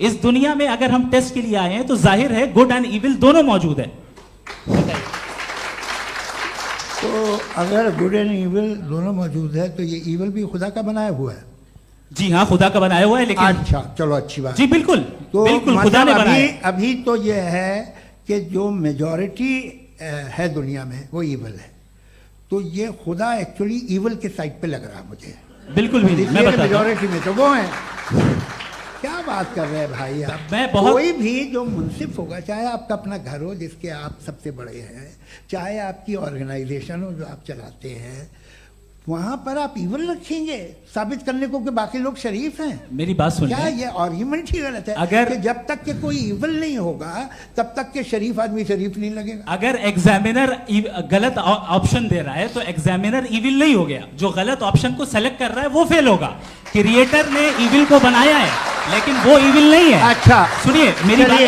इस दुनिया में अगर हम टेस्ट के लिए आए हैं तो जाहिर है गुड एंड इविल दोनों मौजूद है। तो अगर गुड एंड इविल दोनों मौजूद है तो ये इविल भी खुदा का बनाया हुआ है। जी हाँ, खुदा का बनाया हुआ है। लेकिन अच्छा, चलो अच्छी बात। जी बिल्कुल, तो बिल्कुल खुदा ने बनाया। अभी तो ये है कि जो मेजॉरिटी है दुनिया में वो इविल है, तो ये खुदा एक्चुअली इविल के साइड पे लग रहा है मुझे। बिल्कुल भी नहीं, मैं बताता हूं। मेजॉरिटी में तो वो है। क्या बात कर रहे हैं भाई आप? कोई भी जो मुंसिफ होगा, चाहे आपका अपना घर हो जिसके आप सबसे बड़े हैं, चाहे आपकी ऑर्गेनाइजेशन हो जो आप चलाते हैं, वहां पर आप इवल रखेंगे साबित करने को कि बाकी लोग शरीफ हैं। मेरी बात सुनिए, क्या ये आर्ग्यूमेंट ही गलत है? अगर कि जब तक के कोई इवल नहीं होगा तब तक के शरीफ आदमी शरीफ नहीं लगेगा। अगर एग्जामिनर गलत ऑप्शन दे रहा है तो एग्जामिनर इविल नहीं हो गया, जो गलत ऑप्शन को सेलेक्ट कर रहा है वो फेल होगा। क्रिएटर ने इविल को बनाया है लेकिन वो इविल नहीं है। अच्छा सुनिए मेरी बात,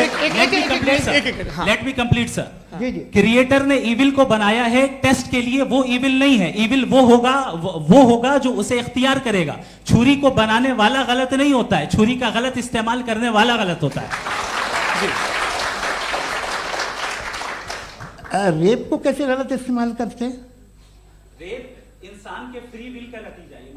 let me complete sir. Creator ने इविल को बनाया है टेस्ट के लिए, वो इविल नहीं है। इविल वो होगा जो उसे इख्तियार करेगा। छुरी को बनाने वाला गलत नहीं होता है, छुरी का गलत इस्तेमाल करने वाला गलत होता है। रेप को कैसे गलत इस्तेमाल करते हैं? रेप इंसान के फ्री विल का नतीजा है।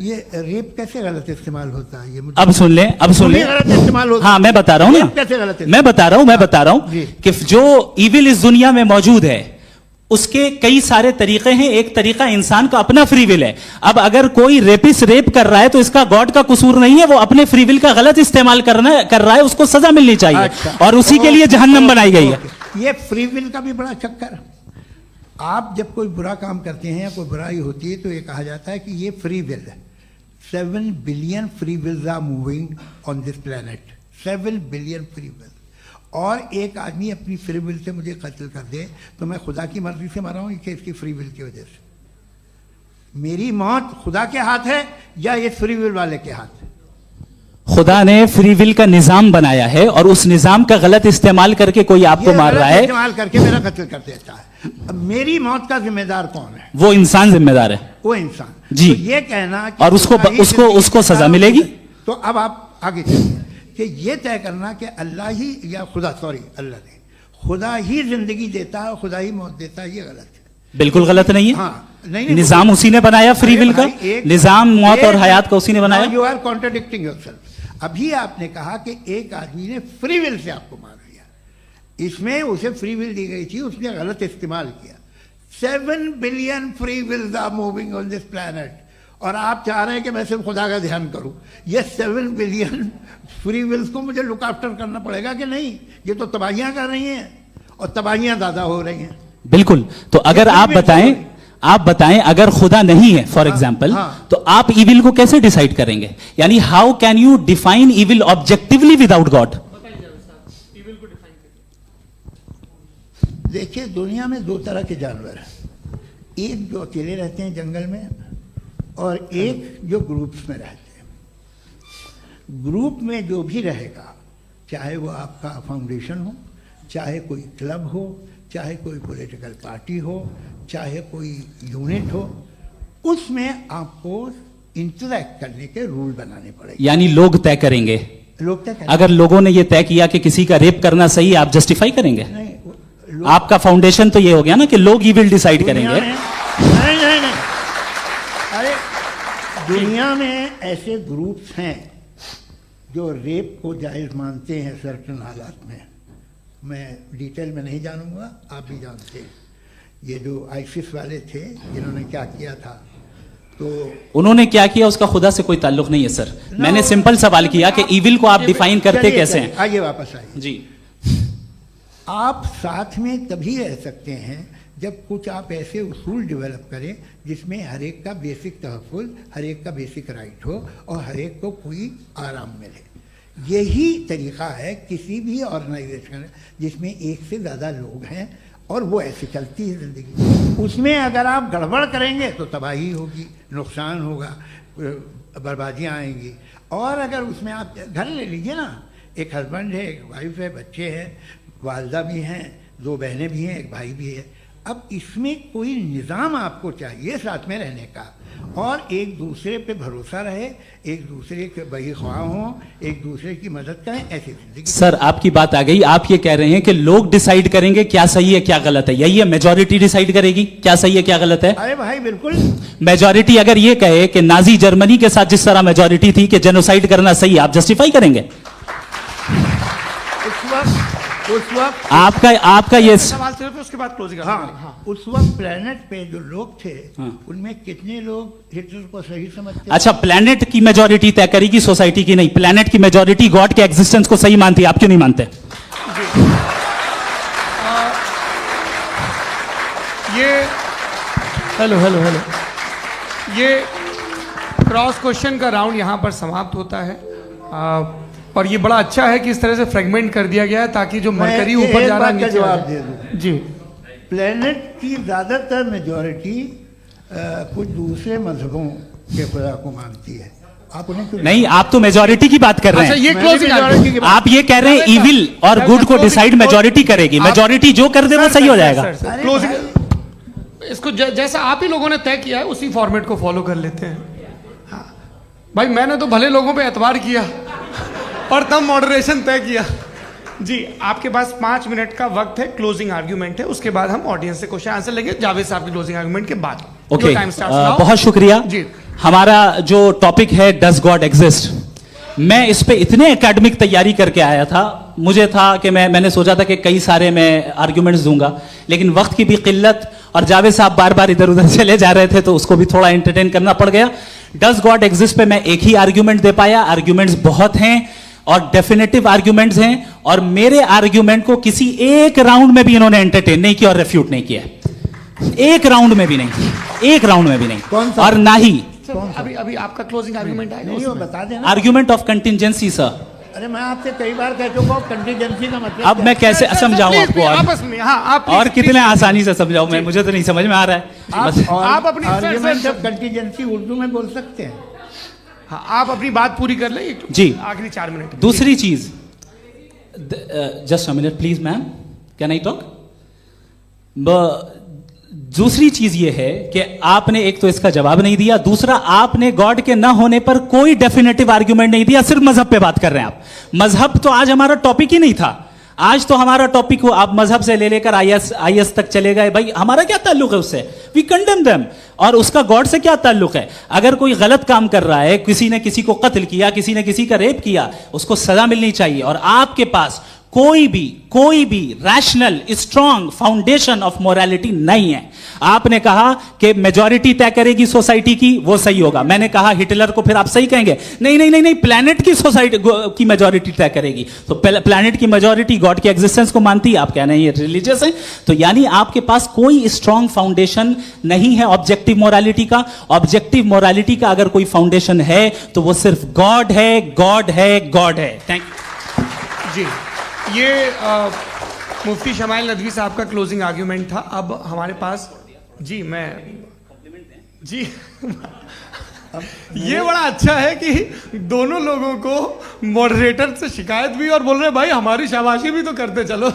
ये रेप कैसे गलत इस्तेमाल होता है? ये मुझे अब सुन ले, अब सुन ले। गलत इस्तेमाल होता है। हाँ मैं बता रहा हूँ ना, कैसे गलत? मैं बता रहा हूँ कि जो इविल इस दुनिया में मौजूद है उसके कई सारे तरीके हैं। एक तरीका इंसान का अपना फ्री विल है। अब अगर कोई रेपिस्ट रेप कर रहा है तो इसका गॉड का कसूर नहीं है, वो अपने फ्री विल का गलत इस्तेमाल कर रहा है, उसको सजा मिलनी चाहिए। अच्छा, और उसी के लिए जहन्नम बनाई गई है। ये फ्री विल का भी बड़ा चक्कर। आप जब कोई बुरा काम करते हैं या कोई बुराई होती है तो ये कहा जाता है कि ये फ्री विल है। 7 billion free wills are moving on this planet. 7 billion free will. और एक आदमी अपनी फ्री विल से मुझे कत्ल कर दे तो मैं खुदा की मर्जी से मरा हूं कि इसकी फ्री विल की वजह से? मेरी मौत खुदा के हाथ है या ये फ्री विल वाले के हाथ है? खुदा ने फ्री विल का निजाम बनाया है और उस निजाम का गलत इस्तेमाल करके कोई आपको मार रहा है, इस्तेमाल करके मेरा कत्ल कर देता है। अब मेरी मौत का जिम्मेदार कौन है? वो इंसान जिम्मेदार है। वो इंसान जी। तो ये कहना कि और उसको सजा मिलेगी। तो अब आप आगे चलिए कि ये तय करना कि अल्लाह ही या अल्लाह ने खुदा ही जिंदगी देता है, खुदा ही मौत देता है, ये गलत है। बिल्कुल गलत नहीं है। हाँ, नहीं, निजाम उसी ने बनाया फ्री विल का। निजाम मौत और हयात का उसी ने बनाया। You are contradicting yourself. अभी आपने कहा कि एक आदमी ने फ्री विल से आपको मार दिया, इसमें उसे फ्री विल दी गई थी, उसने गलत इस्तेमाल किया। 7 billion free wills are moving on this planet और आप चाह रहे हैं कि मैं सिर्फ खुदा का ध्यान करूं। ये 7 बिलियन फ्री विल्स को मुझे लुक आफ्टर करना पड़ेगा कि नहीं? ये तो तबाहियां कर रही हैं और तबाहियां ज्यादा हो रही हैं। बिल्कुल। तो अगर आप बताएं अगर खुदा नहीं है फॉर एग्जाम्पल, तो आप इविल को कैसे डिसाइड करेंगे? यानी how can you define evil objectively without God? देखिए, दुनिया में 2 तरह के जानवर हैं। एक जो अकेले रहते हैं जंगल में और एक जो ग्रुप्स में रहते हैं। ग्रुप में जो भी रहेगा, चाहे वो आपका फाउंडेशन हो, चाहे कोई क्लब हो, चाहे कोई पॉलिटिकल पार्टी हो, चाहे कोई यूनिट हो, उसमें आपको इंटरैक्ट करने के रूल बनाने पड़ेंगे। यानी लोग तय करेंगे। लोग तय करेंगे। अगर लोगों ने यह तय किया कि किसी का रेप करना सही, आप जस्टिफाई करेंगे? नहीं, आपका फाउंडेशन तो ये हो गया ना कि लोग ही विल डिसाइड करेंगे। नहीं। अरे दुनिया में ऐसे ग्रुप्स हैं जो रेप को जायज मानते हैं सर्टेन हालात में। मैं डिटेल में नहीं जानूंगा, आप भी जानते हैं। ये जो आईसिस वाले थे जिन्होंने क्या किया था, तो उन्होंने क्या किया उसका खुदा से कोई ताल्लुक नहीं है सर। मैंने सिंपल सवाल किया कि इविल को आप डिफाइन करते कैसे हैं? आइए वापस आइए जी। आप साथ में तभी रह सकते हैं जब कुछ आप ऐसे उसूल डेवलप करें जिसमें हर एक का बेसिक तहफ़्फ़ुज़, हर एक का बेसिक राइट हो और हर एक को कोई आराम मिले। यही तरीका है किसी भी ऑर्गेनाइजेशन जिसमें एक से ज़्यादा लोग हैं और वो ऐसे चलती है ज़िंदगी। उसमें अगर आप गड़बड़ करेंगे तो तबाही होगी, नुकसान होगा, बर्बादियाँ आएंगी। और अगर उसमें आप घर ले लीजिए ना, एक हस्बैंड है, एक वाइफ है, बच्चे हैं, वालदा भी हैं, 2 बहनें भी हैं, एक भाई भी है। अब इसमें कोई निज़ाम आपको चाहिए साथ में रहने का, और एक दूसरे पे भरोसा रहे, एक दूसरे के बहीख्वाह हों, एक दूसरे की मदद करें, ऐसी जिंदगी। सर आपकी बात आ गई, आप ये कह रहे हैं कि लोग डिसाइड करेंगे क्या सही है क्या गलत है, यही है? मेजॉरिटी डिसाइड करेगी क्या सही है क्या गलत है? अरे भाई बिल्कुल। मेजॉरिटी अगर ये कहे कि नाजी जर्मनी के साथ जिस तरह मेजॉरिटी थी कि जेनोसाइड करना सही, आप जस्टिफाई करेंगे? उस वक्त आपका ये सवाल सिर्फ उसके बाद क्लोजिंग। हाँ, उस वक्त प्लेनेट पे जो लोग थे उनमें कितने लोग हिटलर को सही समझते? अच्छा, प्लेनेट की मेजॉरिटी तय करेगी, सोसाइटी की नहीं। प्लेनेट की मेजॉरिटी गॉड के एग्जिस्टेंस को सही मानती है, आप क्यों नहीं मानते? ये हेलो ये क्रॉस क्वेश्चन का राउंड यहां पर समाप्त होता है। और ये बड़ा अच्छा है कि इस तरह से फ्रेगमेंट कर दिया गया है ताकि जो मरकरी ऊपर जा रहा है नीचे जवाब दे दूं जी। प्लेनेट की ज्यादातर मेजॉरिटी कुछ दूसरे मजहबों के खुदा को मानती है। आप उन्हें क्यों नहीं, आप तो मेजॉरिटी की बात कर रहे हैं। अच्छा, ये क्लोजिंग आप ये कह रहे हैं इविल और गुड को डिसाइड मेजॉरिटी करेगी, मेजॉरिटी जो कर दे वो सही हो जाएगा। क्लोजिंग इसको जैसा आप ही लोगों ने तय किया है उसी फॉर्मेट को फॉलो कर लेते हैं। हाँ भाई, मैंने तो भले लोगों पे एतबार किया और तब मॉडरेशन तय किया। जी, आपके पास 5 मिनट का वक्त है, क्लोजिंग आर्ग्यूमेंट है, उसके बाद हम ऑडियंस से क्वेश्चन आंसर लेंगे जावेद साहब की क्लोजिंग आर्ग्यूमेंट के बाद। ओके, बहुत शुक्रिया जी। हमारा जो टॉपिक है डज गॉड एग्जिस्ट, मैं इस पे इतने एकेडमिक तैयारी करके आया था, मुझे था कि मैंने सोचा था कि कई सारे मैं आर्ग्यूमेंट्स दूंगा, लेकिन वक्त की भी किल्लत और जावेद साहब बार बार इधर उधर चले जा रहे थे तो उसको भी थोड़ा एंटरटेन करना पड़ गया। डज गॉड एग्जिस्ट पे मैं एक ही आर्ग्यूमेंट दे पाया। आर्ग्यूमेंट्स बहुत हैं और डेफिनेटिव आर्ग्यूमेंट्स हैं, और मेरे आर्ग्यूमेंट को किसी एक राउंड में भी इन्होंने एंटरटेन नहीं किया और रेफ्यूट नहीं किया। एक राउंड में भी नहीं, एक राउंड में भी नहीं। और ना ही अभी आपका क्लोजिंग आर्ग्यूमेंट है, नहीं, वो बता देना। Argument of contingency sir. अरे मैं आपसे कई बार कह चुका हूं कंटिजेंसी का मतलब अब मैं कैसे समझाऊं आपको? आपस में हाँ, आप और कितने आसानी से समझाऊं मैं, मुझे तो नहीं समझ में आ रहा है। आप अपनी आर्ग्यूमेंट ऑफ कंटिजेंसी उर्दू में बोल सकते हैं। हाँ, आप अपनी बात पूरी कर लें जी, आखिरी 4 मिनट। दूसरी चीज, just a minute please ma'am, can I talk? दूसरी चीज ये है कि आपने एक तो इसका जवाब नहीं दिया, दूसरा आपने गॉड के ना होने पर कोई डेफिनेटिव आर्ग्यूमेंट नहीं दिया, सिर्फ मजहब पे बात कर रहे हैं आप। मजहब तो आज हमारा टॉपिक ही नहीं था। आज तो हमारा टॉपिक हो, आप मजहब से ले लेकर आईएस तक चले गए। भाई हमारा क्या ताल्लुक है उससे? We condemn them. और उसका गॉड से क्या ताल्लुक है? अगर कोई गलत काम कर रहा है, किसी ने किसी को कत्ल किया, किसी ने किसी का रेप किया, उसको सजा मिलनी चाहिए। और आपके पास कोई भी rational strong foundation of morality नहीं है। आपने कहा कि मेजॉरिटी तय करेगी सोसाइटी की, वो सही होगा। मैंने कहा हिटलर को फिर आप सही कहेंगे, नहीं, प्लैनेट की सोसाइटी की मेजॉरिटी तय करेगी। तो प्लैनेट की मेजॉरिटी गॉड के एग्जिस्टेंस को मानती है, आप कह रहे हैं ये रिलीजियस है। तो यानी आपके पास कोई स्ट्रॉन्ग फाउंडेशन नहीं है ऑब्जेक्टिव मोरालिटी का। ऑब्जेक्टिव मोरालिटी का अगर कोई फाउंडेशन है तो वो सिर्फ गॉड है, गॉड है, गॉड है। थैंक यू जी। ये मुफ्ती शमाइल नदवी साहब का क्लोजिंग आर्ग्यूमेंट था। अब हमारे पास जी ये बड़ा अच्छा है कि दोनों लोगों को मॉडरेटर से शिकायत भी और बोल रहे भाई हमारी शाबाशी भी तो करते चलो।